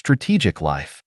Strategic life.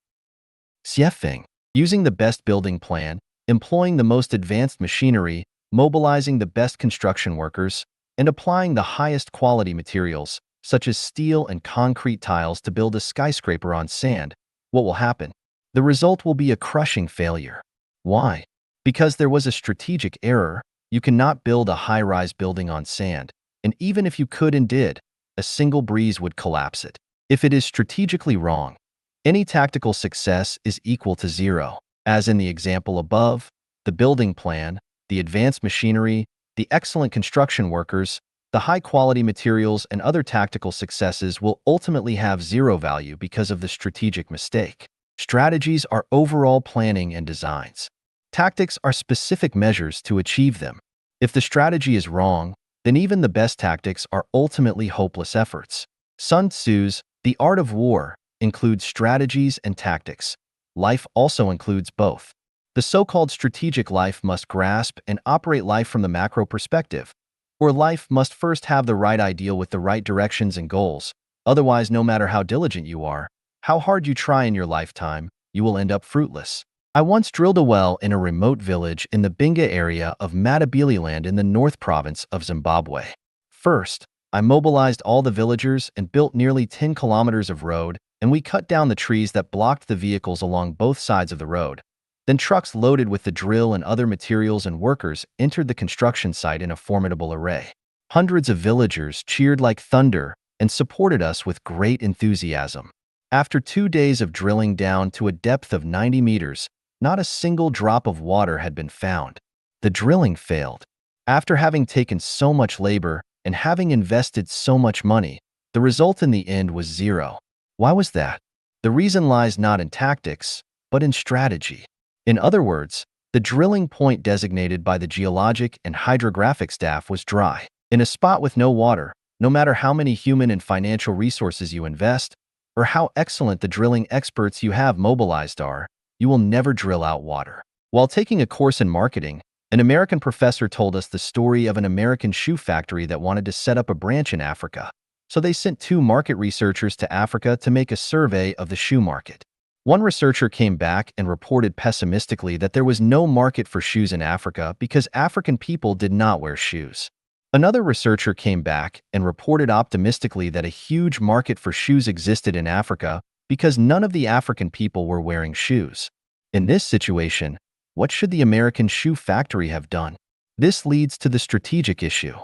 Xiefeng. Using the best building plan, employing the most advanced machinery, mobilizing the best construction workers, and applying the highest quality materials, such as steel and concrete tiles to build a skyscraper on sand, what will happen? The result will be a crushing failure. Why? Because there was a strategic error. You cannot build a high-rise building on sand, and even if you could and did, a single breeze would collapse it. If it is strategically wrong, any tactical success is equal to zero. As in the example above, the building plan, the advanced machinery, the excellent construction workers, the high-quality materials, and other tactical successes will ultimately have zero value because of the strategic mistake. Strategies are overall planning and designs. Tactics are specific measures to achieve them. If the strategy is wrong, then even the best tactics are ultimately hopeless efforts. Sun Tzu's The Art of War includes strategies and tactics. Life also includes both. The so-called strategic life must grasp and operate life from the macro perspective, or life must first have the right ideal with the right directions and goals. Otherwise, no matter how diligent you are, how hard you try in your lifetime, you will end up fruitless. I once drilled a well in a remote village in the Binga area of Matabeleland in the North Province of Zimbabwe. First, I mobilized all the villagers and built nearly 10 kilometers of road, and we cut down the trees that blocked the vehicles along both sides of the road. Then trucks loaded with the drill and other materials and workers entered the construction site in a formidable array. Hundreds of villagers cheered like thunder and supported us with great enthusiasm. After 2 days of drilling down to a depth of 90 meters, not a single drop of water had been found. The drilling failed. After having taken so much labor and having invested so much money, the result in the end was zero. Why was that? The reason lies not in tactics, but in strategy. In other words, the drilling point designated by the geologic and hydrographic staff was dry. In a spot with no water, no matter how many human and financial resources you invest, or how excellent the drilling experts you have mobilized are, you will never drill out water. While taking a course in marketing, an American professor told us the story of an American shoe factory that wanted to set up a branch in Africa. So they sent 2 market researchers to Africa to make a survey of the shoe market. One researcher came back and reported pessimistically that there was no market for shoes in Africa because African people did not wear shoes. Another researcher came back and reported optimistically that a huge market for shoes existed in Africa because none of the African people were wearing shoes. In this situation, what should the American shoe factory have done? This leads to the strategic issue.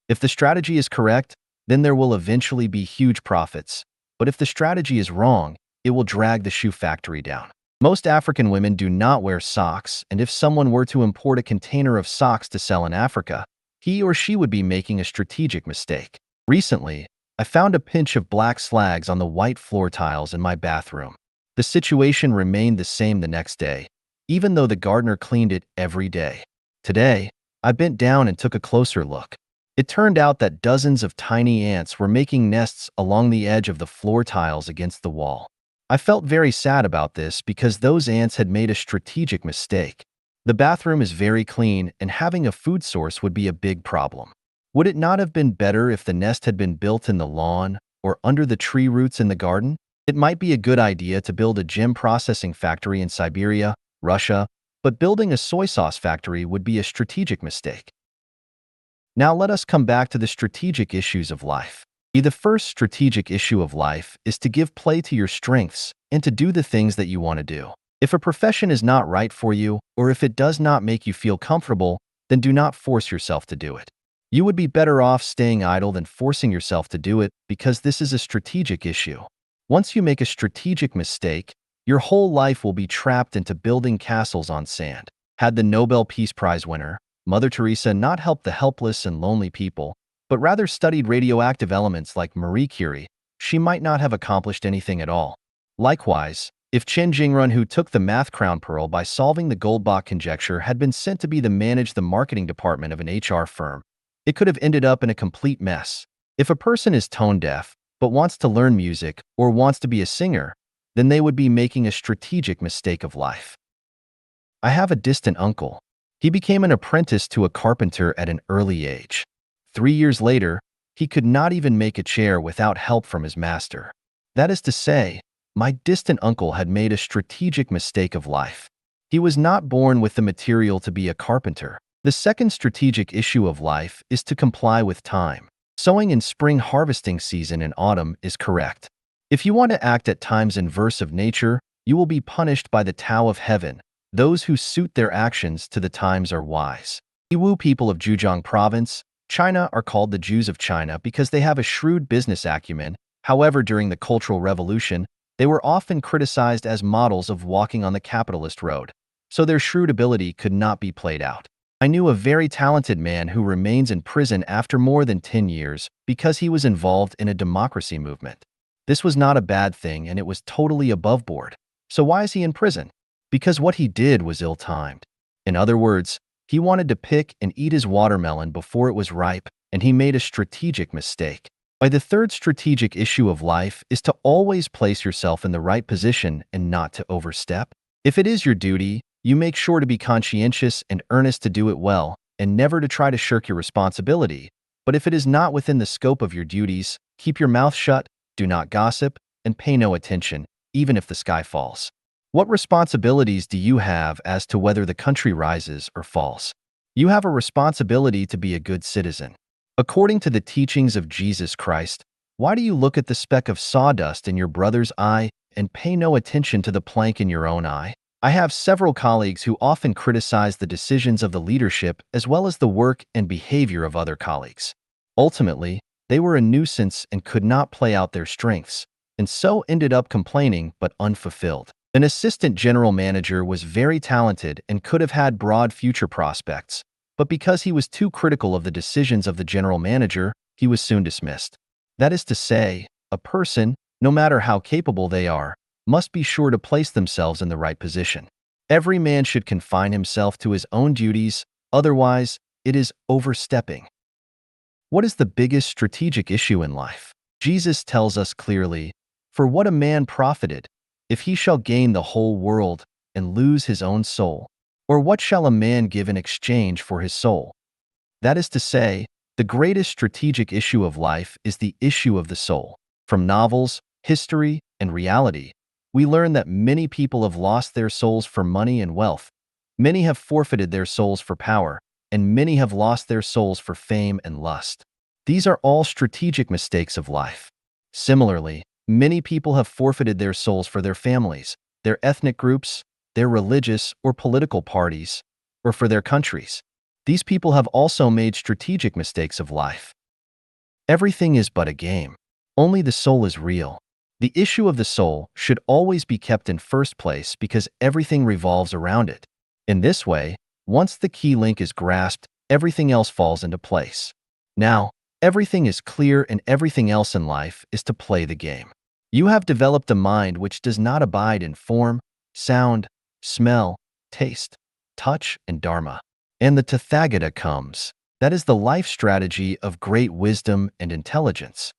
If the strategy is correct, then there will eventually be huge profits. But if the strategy is wrong, it will drag the shoe factory down. Most African women do not wear socks, and if someone were to import a container of socks to sell in Africa, he or she would be making a strategic mistake. Recently, I found a pinch of black slags on the white floor tiles in my bathroom. The situation remained the same the next day, even though the gardener cleaned it every day. Today, I bent down and took a closer look. It turned out that dozens of tiny ants were making nests along the edge of the floor tiles against the wall. I felt very sad about this because those ants had made a strategic mistake. The bathroom is very clean, and having a food source would be a big problem. Would it not have been better if the nest had been built in the lawn or under the tree roots in the garden? It might be a good idea to build a gem processing factory in Siberia, Russia, but building a soy sauce factory would be a strategic mistake. Now let us come back to the strategic issues of life. The first strategic issue of life is to give play to your strengths and to do the things that you want to do. If a profession is not right for you, or if it does not make you feel comfortable, then do not force yourself to do it. You would be better off staying idle than forcing yourself to do it because this is a strategic issue. Once you make a strategic mistake, your whole life will be trapped into building castles on sand. Had the Nobel Peace Prize winner, Mother Teresa, not helped the helpless and lonely people, but rather studied radioactive elements like Marie Curie, she might not have accomplished anything at all. Likewise, if Chen Jingrun, who took the math crown pearl by solving the Goldbach conjecture, had been sent to manage the marketing department of an HR firm, it could have ended up in a complete mess. If a person is tone deaf, but wants to learn music or wants to be a singer, then they would be making a strategic mistake of life. I have a distant uncle. He became an apprentice to a carpenter at an early age. 3 years later, he could not even make a chair without help from his master. That is to say, my distant uncle had made a strategic mistake of life. He was not born with the material to be a carpenter. The second strategic issue of life is to comply with time. Sowing in spring, harvesting season in autumn is correct. If you want to act at times inverse of nature, you will be punished by the Tao of heaven. Those who suit their actions to the times are wise. Yiwu people of Zhejiang province, China are called the Jews of China because they have a shrewd business acumen. However, during the Cultural Revolution, they were often criticized as models of walking on the capitalist road, so their shrewd ability could not be played out. I knew a very talented man who remains in prison after more than 10 years because he was involved in a democracy movement. This was not a bad thing and it was totally above board. So why is he in prison? Because what he did was ill-timed. In other words, he wanted to pick and eat his watermelon before it was ripe, and he made a strategic mistake. The third strategic issue of life is to always place yourself in the right position and not to overstep. If it is your duty, you make sure to be conscientious and earnest to do it well, and never to try to shirk your responsibility. But if it is not within the scope of your duties, keep your mouth shut, do not gossip, and pay no attention, even if the sky falls. What responsibilities do you have as to whether the country rises or falls? You have a responsibility to be a good citizen. According to the teachings of Jesus Christ, why do you look at the speck of sawdust in your brother's eye and pay no attention to the plank in your own eye? I have several colleagues who often criticize the decisions of the leadership as well as the work and behavior of other colleagues. Ultimately, they were a nuisance and could not play out their strengths, and so ended up complaining but unfulfilled. An assistant general manager was very talented and could have had broad future prospects, but because he was too critical of the decisions of the general manager, he was soon dismissed. That is to say, a person, no matter how capable they are, must be sure to place themselves in the right position. Every man should confine himself to his own duties, otherwise, it is overstepping. What is the biggest strategic issue in life? Jesus tells us clearly, "For what a man profited, if he shall gain the whole world and lose his own soul? Or what shall a man give in exchange for his soul?" That is to say, the greatest strategic issue of life is the issue of the soul. From novels, history, and reality, we learn that many people have lost their souls for money and wealth. Many have forfeited their souls for power, and many have lost their souls for fame and lust. These are all strategic mistakes of life. Similarly, many people have forfeited their souls for their families, their ethnic groups, their religious or political parties, or for their countries. These people have also made strategic mistakes of life. Everything is but a game. Only the soul is real. The issue of the soul should always be kept in first place because everything revolves around it. In this way, once the key link is grasped, everything else falls into place. Now, everything is clear and everything else in life is to play the game. You have developed a mind which does not abide in form, sound, smell, taste, touch, and dharma. And the Tathagata comes. That is the life strategy of great wisdom and intelligence.